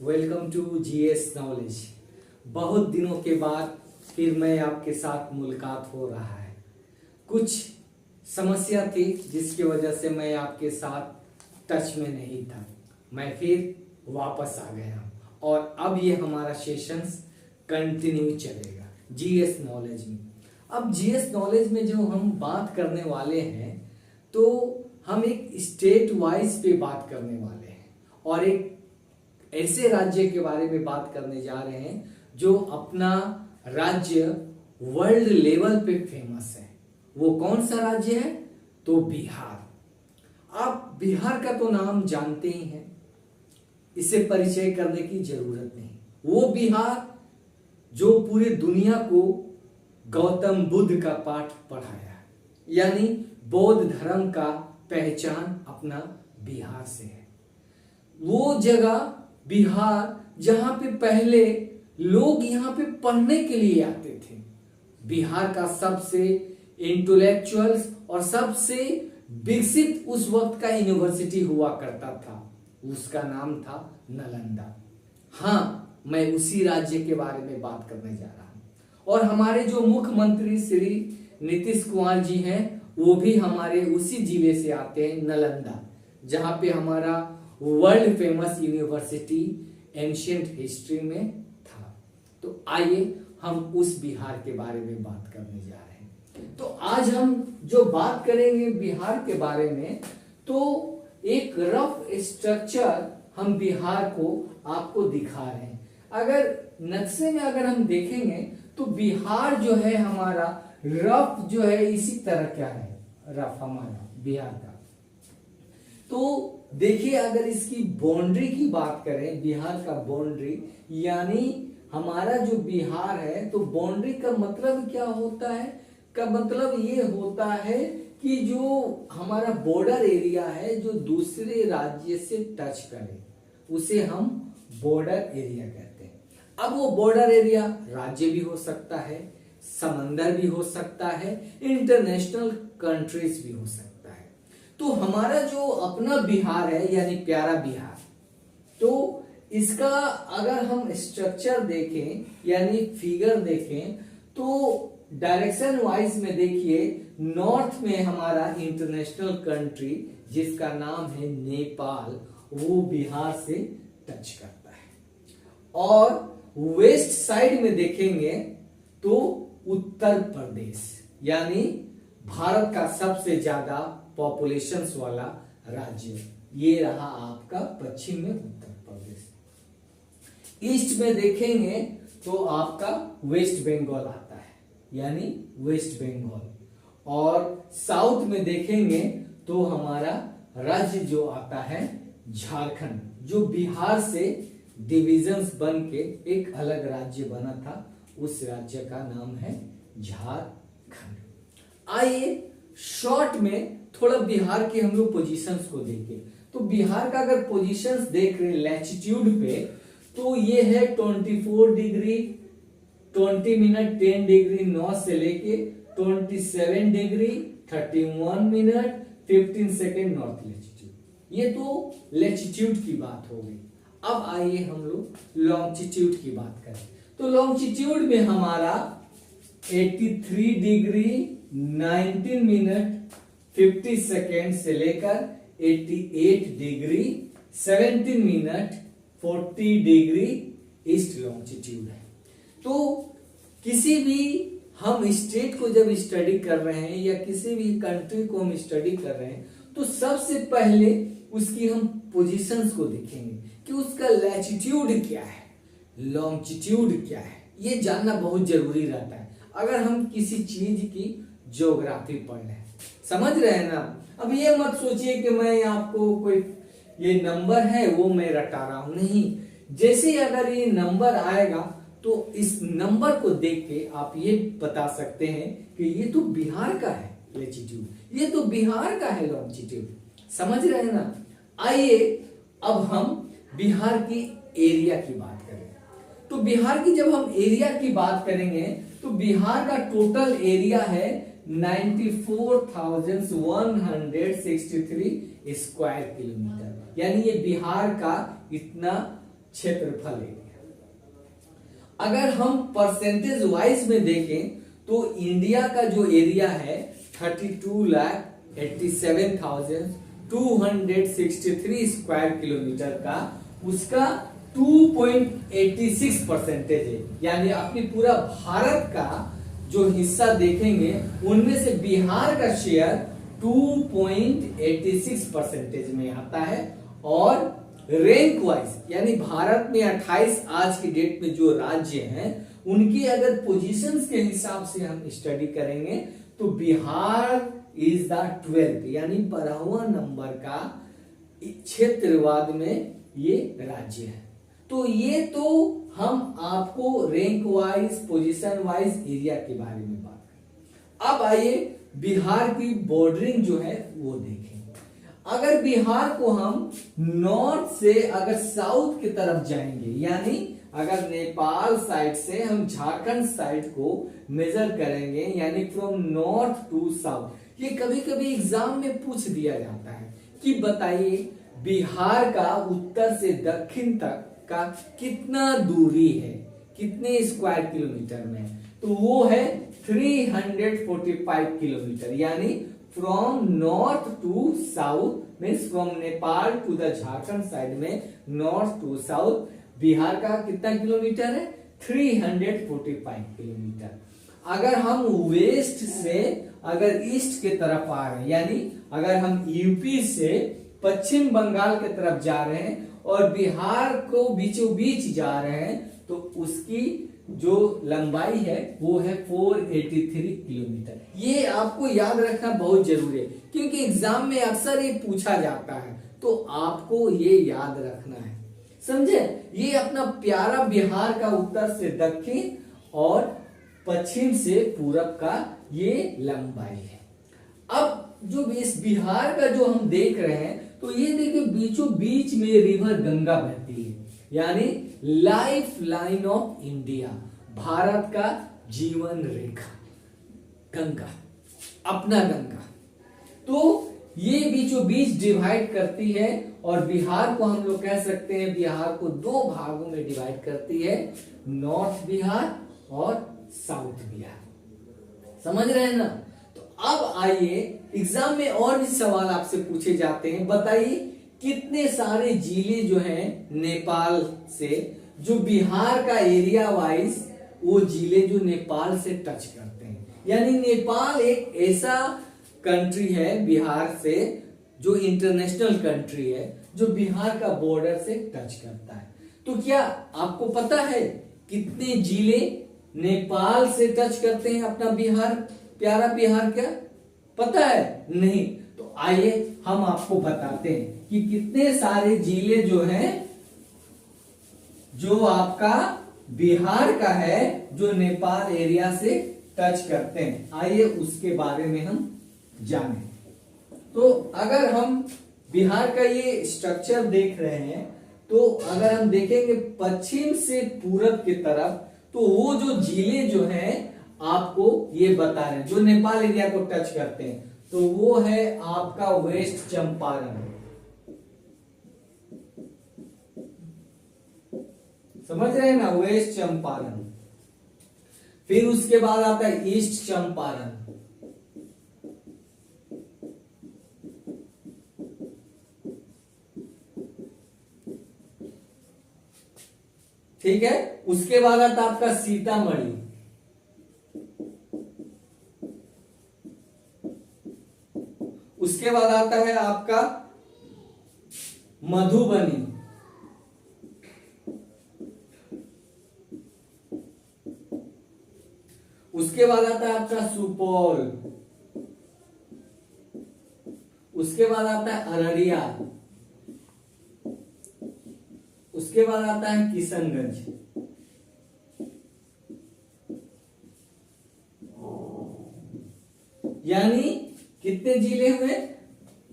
Welcome to GS knowledge. बहुत दिनों के बाद फिर मैं आपके साथ मुलाकात हो रहा है। कुछ समस्या थी जिसकी वजह से मैं आपके साथ टच में नहीं था। मैं फिर वापस आ गया और अब ये हमारा सेशंस कंटिन्यू चलेगा जीएस नॉलेज में। अब जीएस नॉलेज में जो हम बात करने वाले हैं तो हम एक स्टेट वाइज पे बात करने वाले हैं और एक ऐसे राज्य के बारे में बात करने जा रहे हैं जो अपना राज्य वर्ल्ड लेवल पे फेमस है। वो कौन सा राज्य है? तो बिहार। आप बिहार का तो नाम जानते ही हैं, इसे परिचय करने की जरूरत नहीं। वो बिहार जो पूरी दुनिया को गौतम बुद्ध का पाठ पढ़ाया, यानी बौद्ध धर्म का पहचान अपना बिहार से है। वो जगह बिहार जहां पे पहले लोग यहां पे पढ़ने के लिए आते थे। बिहार का सबसे इंटेलेक्चुअल्स और सबसे विकसित उस वक्त का यूनिवर्सिटी हुआ करता था, उसका नाम था नालंदा। हाँ, मैं उसी राज्य के बारे में बात करने जा रहा हूं और हमारे जो मुख्यमंत्री श्री नीतीश कुमार जी हैं वो भी हमारे उसी जिले से आते हैं, नालंदा, जहां पे हमारा world famous university ancient history में था। तो आइए हम उस बिहार के बारे में बात करने जा रहे हैं। तो आज हम जो बात करेंगे बिहार के बारे में, तो एक रफ स्ट्रक्चर हम बिहार को आपको दिखा रहे हैं। अगर नक्शे में अगर हम देखेंगे तो बिहार जो है हमारा रफ जो है इसी तरह क्या है, रफ हमारा बिहार का। तो देखिए, अगर इसकी बाउंड्री की बात करें, बिहार का बाउंड्री यानी हमारा जो बिहार है, तो बाउंड्री का मतलब क्या होता है? का मतलब ये होता है कि जो हमारा बॉर्डर एरिया है जो दूसरे राज्य से टच करे उसे हम बॉर्डर एरिया कहते हैं। अब वो बॉर्डर एरिया राज्य भी हो सकता है, समंदर भी हो सकता है, इंटरनेशनल कंट्रीज भी हो सकता है। तो हमारा जो अपना बिहार है यानी प्यारा बिहार, तो इसका अगर हम स्ट्रक्चर देखें यानी फिगर देखें तो डायरेक्शन वाइज में देखिए, नॉर्थ में हमारा इंटरनेशनल कंट्री जिसका नाम है नेपाल, वो बिहार से टच करता है। और वेस्ट साइड में देखेंगे तो उत्तर प्रदेश यानी भारत का सबसे ज्यादा पॉपुलेशन वाला राज्य, ये रहा आपका पश्चिम में उत्तर प्रदेश। ईस्ट में देखेंगे तो आपका वेस्ट बंगाल आता है यानी वेस्ट बंगाल। और साउथ में देखेंगे तो हमारा राज्य जो आता है झारखंड, जो बिहार से डिविजन्स बन के एक अलग राज्य बना था, उस राज्य का नाम है झारखंड। आइए शॉर्ट में थोड़ा बिहार के हम लोग पोजीशंस को देखें। तो बिहार का अगर पोजीशंस देख रहे लैटिट्यूड पे, तो ये है 24 डिग्री 20 मिनट 10 डिग्री नॉर्थ से लेके 27 degree 31 minute 15 second north latitude. ये तो लैटिट्यूड की बात हो गई। अब आइए हम लोग लॉन्जिट्यूड की बात करें। तो लॉन्जिट्यूड में हमारा 83 डिग्री 19 मिनट 50 सेकेंड से लेकर 88 degree 17 minute 40 degree east longitude है। तो किसी भी हम स्टेट को जब स्टडी कर रहे हैं या किसी भी कंट्री को हम स्टडी कर रहे हैं तो सबसे पहले उसकी हम पोजीशंस को देखेंगे कि उसका लैटिट्यूड क्या है, लॉन्जिट्यूड क्या है। ये जानना बहुत जरूरी रहता है अगर हम किसी चीज की ज्योग्राफी पढ़ रहे हैं। समझ रहे हैं ना? अब ये मत सोचिए कि मैं आपको कोई ये नंबर है वो मैं रटा रहा हूं, नहीं। जैसे अगर ये नंबर आएगा तो इस नंबर को देख के आप ये बता सकते हैं कि ये तो बिहार का है लैटिट्यूड, ये तो बिहार का है लॉन्जिट्यूड। समझ रहे हैं ना? आइए अब हम बिहार की एरिया की बात करें। तो बिहार की जब हम एरिया की बात करेंगे तो बिहार का टोटल एरिया है 94,163 स्क्वायर किलोमीटर, यानी ये बिहार का इतना क्षेत्रफल एरिया। अगर हम परसेंटेज वाइज में देखें तो इंडिया का जो एरिया है 32,87,263 स्क्वायर किलोमीटर का, उसका 2.86% है। यानी अपनी पूरा भारत का जो हिस्सा देखेंगे उनमें से बिहार का शेयर 2.86% में आता है। और रैंक वाइज यानी भारत में 28 आज की डेट में जो राज्य हैं उनकी अगर पोजीशंस के हिसाब से हम स्टडी करेंगे तो बिहार इज द 12th यानी 12वां नंबर का क्षेत्रवाद में ये राज्य है। तो ये तो हम आपको rank wise position wise area के बारे में बात करें। अब आइए बिहार की बॉर्डरिंग जो है वो देखें। अगर बिहार को हम नॉर्थ से अगर साउथ की तरफ जाएंगे, यानी अगर नेपाल साइड से हम झारखंड साइड को मेजर करेंगे, यानी फ्रॉम नॉर्थ टू साउथ, ये कभी कभी एग्जाम में पूछ दिया जाता है कि बताइए बिहार का उत्तर से दक्षिण तक का कितना दूरी है, कितने स्क्वायर किलोमीटर में, तो वो है 345 किलोमीटर। यानी from north to south means from Nepal to the Jharkhand side में नॉर्थ टू साउथ बिहार का कितना किलोमीटर है 345 किलोमीटर। अगर हम वेस्ट से अगर ईस्ट के तरफ आ रहे हैं, यानी अगर हम यूपी से पश्चिम बंगाल के तरफ जा रहे हैं और बिहार को बीचों बीच जा रहे हैं तो उसकी जो लंबाई है वो है 483 किलोमीटर। ये आपको याद रखना बहुत जरूरी है क्योंकि एग्जाम में अक्सर ये पूछा जाता है, तो आपको ये याद रखना है, समझे। ये अपना प्यारा बिहार का उत्तर से दक्षिण और पश्चिम से पूरब का ये लंबाई है। अब जो इस बिहार का जो हम देख रहे हैं तो ये देखिए बीचों बीच में रिवर गंगा बहती है, यानी life line of India, Bharat का जीवन रेखा गंगा, अपना गंगा। तो ये बीचों बीच डिवाइड करती है और बिहार को हम लोग कह सकते हैं बिहार को दो भागों में डिवाइड करती है, नॉर्थ बिहार और साउथ बिहार। समझ रहे हैं ना। तो अब आइए एग्जाम में और भी सवाल आपसे पूछे जाते हैं। बताइए कितने सारे जिले जो हैं नेपाल से, जो बिहार का एरिया वाइज वो जिले जो नेपाल से टच करते हैं, यानी नेपाल एक ऐसा कंट्री है बिहार से जो इंटरनेशनल कंट्री है जो बिहार का बॉर्डर से टच करता है। तो क्या आपको पता है कितने जिले नेपाल से टच करते हैं अपना बिहार, प्यारा बिहार? क्या पता है? नहीं। तो आइए हम आपको बताते हैं कि कितने सारे जिले जो हैं जो आपका बिहार का है जो नेपाल एरिया से टच करते हैं। आइए उसके बारे में हम जाने। तो अगर हम बिहार का ये स्ट्रक्चर देख रहे हैं तो अगर हम देखेंगे पश्चिम से पूरब की तरफ तो वो जो जिले जो हैं आपको ये बता रहे हैं जो नेपाल एरिया को टच करते हैं, तो वो है आपका वेस्ट चंपारण, समझ रहे हैं ना, वेस्ट चंपारण। फिर उसके बाद आता है ईस्ट चंपारण, ठीक है। उसके बाद आता है आपका सीतामढ़ी, उसके बाद आता है आपका मधुबनी, उसके बाद आता है आपका सुपौल, उसके बाद आता है अररिया, उसके बाद आता है किशनगंज, यानी कितने जिले हुए?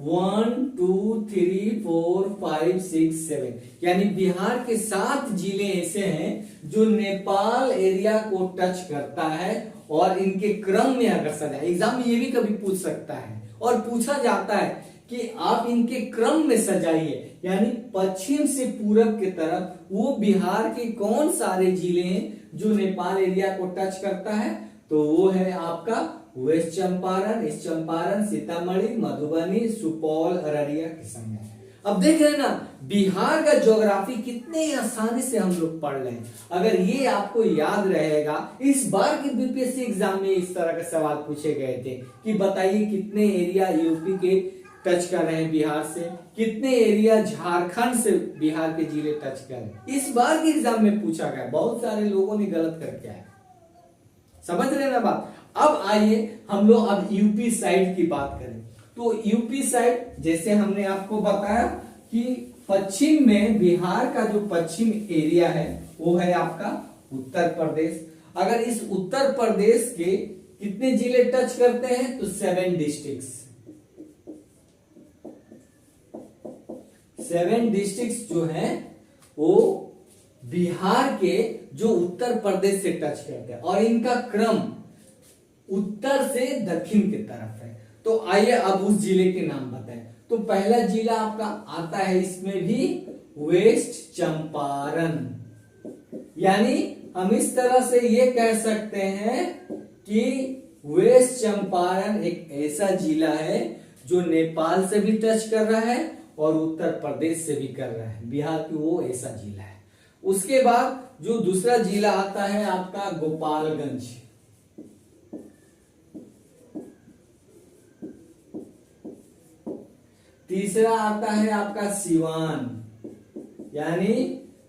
1 2 3 4 5 6 7, यानी बिहार के 7 जिले ऐसे हैं जो नेपाल एरिया को टच करता है। और इनके क्रम में अगर सजा, एग्जाम में ये भी कभी पूछ सकता है और पूछा जाता है कि आप इनके क्रम में सजाइए, यानी पश्चिम से पूरब की तरफ वो बिहार के कौन सारे जिले हैं जो नेपाल एरिया को टच करता है, तो वो है आपका वेस्ट चंपारण, ईस्ट चंपारण, सीतामढ़ी, मधुबनी, सुपौल, अररिया, किशनगंज। अब देख रहे हैं ना बिहार का ज्योग्राफी कितने आसानी से हम लोग पढ़ रहे हैं। अगर ये आपको याद रहेगा, इस बार के बीपीएससी एग्जाम में इस तरह के सवाल पूछे गए थे कि बताइए कितने एरिया यूपी के टच कर रहे हैं बिहार से, कितने एरिया झारखंड से बिहार के जिले टच कर रहे हैं। इस बार के एग्जाम में पूछा गया, बहुत सारे लोगों ने गलत करके आए। समझ रहे ना बात। अब आइए हम लोग अब यूपी साइड की बात करें। तो यूपी साइड जैसे हमने आपको बताया कि पश्चिम में बिहार का जो पश्चिम एरिया है वो है आपका उत्तर प्रदेश। अगर इस उत्तर प्रदेश के कितने जिले टच करते हैं, तो 7 डिस्ट्रिक्ट्स। 7 डिस्ट्रिक्ट्स जो हैं वो बिहार के जो उत्तर प्रदेश से टच करते हैं और इनका क्रम उत्तर से दक्षिण की तरफ है। तो आइए अब उस जिले के नाम बताएं। तो पहला जिला आपका आता है इसमें भी वेस्ट चंपारण। यानी हम इस तरह से ये कह सकते हैं कि वेस्ट चंपारण एक ऐसा जिला है जो नेपाल से भी टच कर रहा है और उत्तर प्रदेश से भी कर रहा है। बिहार की वो ऐसा जिला है। उसके बाद जो दूसरा जिला आता है आपका गोपालगंज। तीसरा आता है आपका सिवान, यानी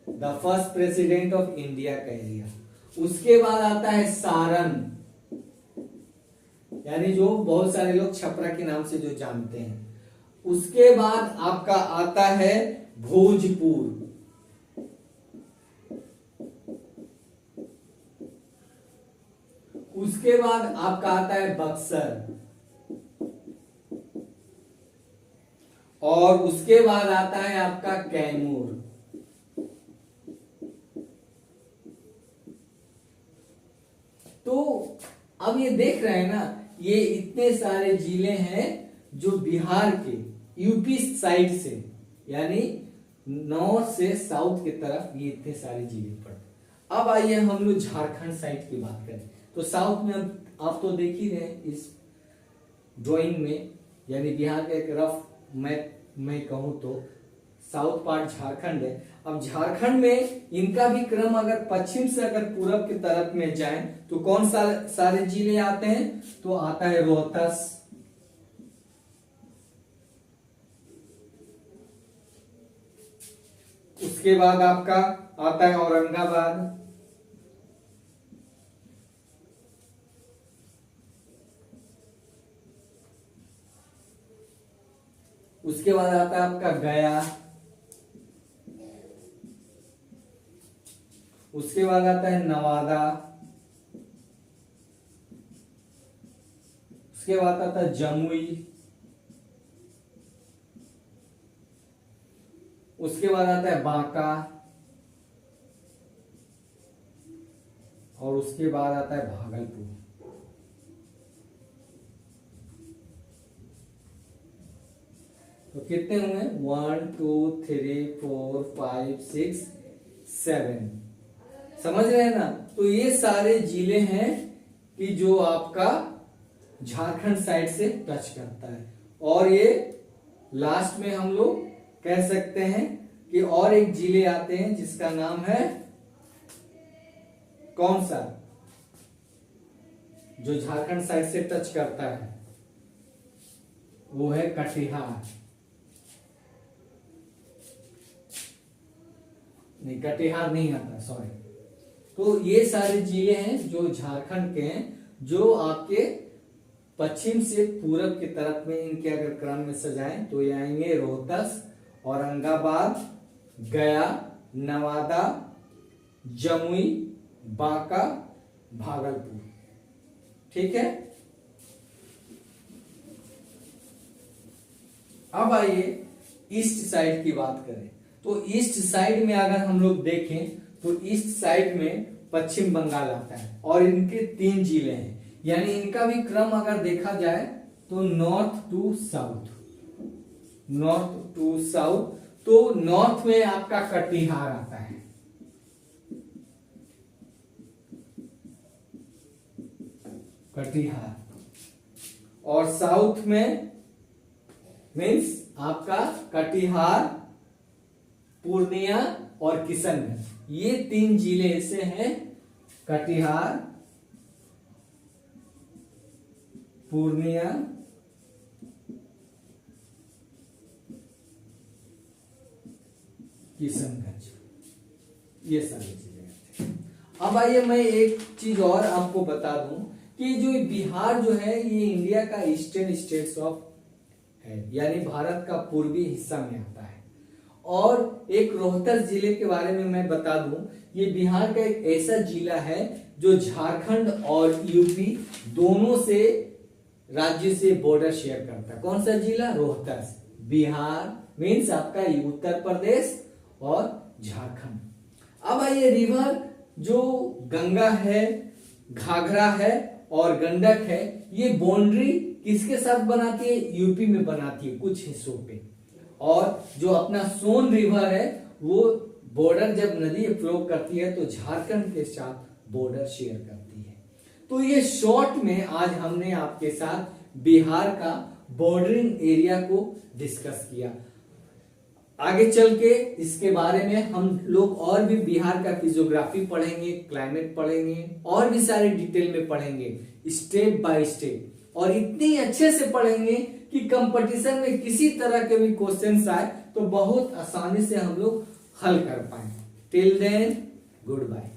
the first president of India का एरिया। उसके बाद आता है सारण, यानी जो बहुत सारे लोग छपरा के नाम से जो जानते हैं। उसके बाद आपका आता है भोजपुर। उसके बाद आपका आता है बक्सर और उसके बाद आता है आपका कैमूर। तो अब ये देख रहे हैं ना, ये इतने सारे जिले हैं जो बिहार के यूपी साइड से, यानी नॉर्थ से साउथ की तरफ ये इतने सारे जिले पड़ते। अब आइए हम लोग झारखंड साइड की बात करें। तो साउथ में आप तो देख ही रहे इस ड्राइंग में, यानी बिहार का एक रफ मैप मैं कहूं तो साउथ पार्ट झारखंड है। अब झारखंड में इनका भी क्रम अगर पश्चिम से अगर पूरब की तरफ में जाएं तो कौन सा सारे जिले आते हैं, तो आता है रोहतास, उसके बाद आपका आता है औरंगाबाद, उसके बाद आता है आपका गया, उसके बाद आता है नवादा, उसके बाद आता है जमुई, उसके बाद आता है बांका और उसके बाद आता है भागलपुर। तो कितने हुए? 1 2 3 4 5 6 7। समझ रहे हैं ना। तो ये सारे जिले हैं कि जो आपका झारखंड साइड से टच करता है। और ये लास्ट में हम लोग कह सकते हैं कि और एक जिले आते हैं जिसका नाम है कौन सा, जो झारखंड साइड से टच करता है, वो है कटिहार। नहीं, कटिहार नहीं आता, सॉरी। तो ये सारे जिले हैं जो झारखंड के हैं, जो आपके पश्चिम से पूरब की तरफ में इनके अगर क्रम में सजाएं तो ये आएंगे रोहतास, औरंगाबाद, गया, नवादा, जमुई, बांका, भागलपुर। ठीक है। अब आइए ईस्ट साइड की बात करें। तो ईस्ट साइड में अगर हम लोग देखें तो ईस्ट साइड में पश्चिम बंगाल आता है और इनके 3 जिले हैं, यानी इनका भी क्रम अगर देखा जाए तो north to south, north to south. तो नॉर्थ में आपका कटिहार आता है, कटिहार, और साउथ में मीन्स आपका कटिहार, पूर्णिया और किशनगंज। ये 3 जिले ऐसे हैं, कटिहार, पूर्णिया, किशनगंज, ये सारी चीजें हैं। अब आइए मैं एक चीज और आपको बता दूं कि जो बिहार जो है ये इंडिया का ईस्टर्न स्टेट्स ऑफ है, यानी भारत का पूर्वी हिस्सा में आता है। और एक रोहतक जिले के बारे में मैं बता दूं, ये बिहार का एक ऐसा जिला है जो झारखंड और यूपी दोनों से राज्य से बॉर्डर शेयर करता है। कौन सा जिला? रोहतक। बिहार मीन्स आपका उत्तर प्रदेश और झारखंड। अब आइए रिवर, जो गंगा है, घाघरा है और गंडक है, ये बाउंड्री किसके साथ बनाती है? यूपी में बनाती है कुछ हिस्सों पे। और जो अपना सोन रिवर है वो बॉर्डर जब नदी फ्लो करती है तो झारखंड के साथ बॉर्डर शेयर करती है। तो ये शॉर्ट में आज हमने आपके साथ बिहार का बॉर्डरिंग एरिया को डिस्कस किया। आगे चल के इसके बारे में हम लोग और भी बिहार का फिजियोग्राफी पढ़ेंगे, क्लाइमेट पढ़ेंगे और भी सारे डिटेल में पढ़ेंगे स्टेप बाय स्टेप, और इतनी अच्छे से पढ़ेंगे कि कंपटीशन में किसी तरह के भी क्वेश्चंस आए तो बहुत आसानी से हम लोग हल कर पाए। Till then good bye.